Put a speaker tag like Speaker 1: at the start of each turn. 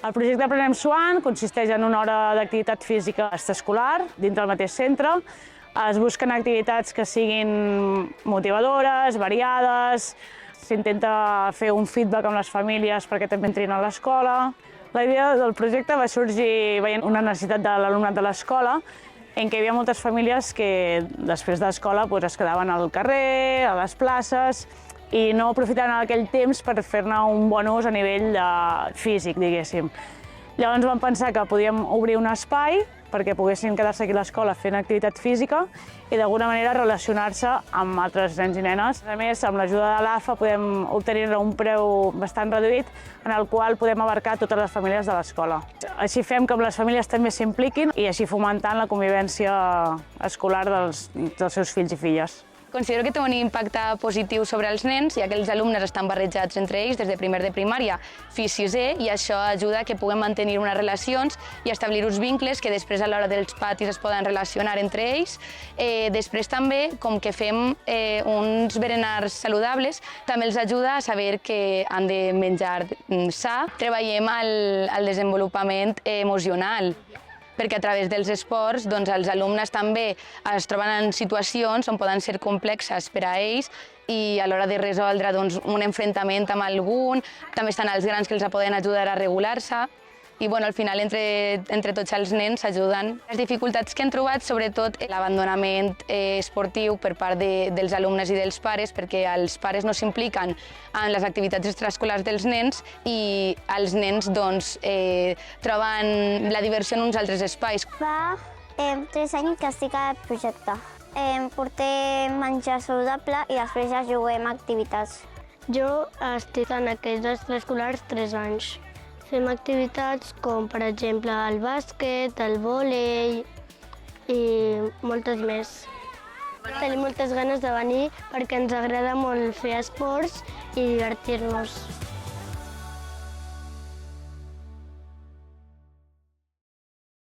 Speaker 1: El projecte Aprenem Suant consisteix en una hora d'activitat física extraescolar dins del mateix centre. Es busquen activitats que siguin motivadores, variades, s'intenta fer un feedback amb les famílies perquè també entrin a l'escola. La idea del projecte va sorgir veient una necessitat de l'alumnat de l'escola en què hi havia moltes famílies que després de l'escola es quedaven al carrer, a les places, i no aprofitaven aquell temps per fer-ne un bon ús a nivell físic, diguéssim. Llavors vam pensar que podíem obrir un espai perquè poguessin quedar-se aquí a l'escola fent activitat física i d'alguna manera relacionar-se amb altres nens i nenes. A més, amb l'ajuda de l'AFA podem obtenir un preu bastant reduït en el qual podem abarcar totes les famílies de l'escola. Així fem que les famílies també s'impliquin i així fomentant la convivència escolar dels seus fills i filles.
Speaker 2: Considero que té un impacte positiu sobre els nens, ja que els alumnes estan barrejats entre ells des de primer de primària fins sisè, i això ajuda que puguem mantenir unes relacions i establir uns vincles que després a l'hora dels patis es poden relacionar entre ells. Després també, com que fem uns berenars saludables, també els ajuda a saber que han de menjar sa. Treballem al desenvolupament emocional, perquè a través dels esports els alumnes també es troben en situacions on poden ser complexes per a ells i a l'hora de resoldre un enfrontament amb algun, també estan els grans que els poden ajudar a regular-se i al final entre tots els nens s'ajuden. Les dificultats que hem trobat, sobretot l'abandonament esportiu per part dels alumnes i dels pares, perquè els pares no s'impliquen en les activitats extraescolars dels nens i els nens troben la diversió en uns altres espais.
Speaker 3: Fa 3 anys que estic al projecte. Portem menjar saludable i després ja juguem a activitats.
Speaker 4: Jo estic en aquests extraescolars 3 anys. Fem activitats com, per exemple, el bàsquet, el vòlei i moltes més. Tenim moltes ganes de venir perquè ens agrada molt fer esports i divertir-nos.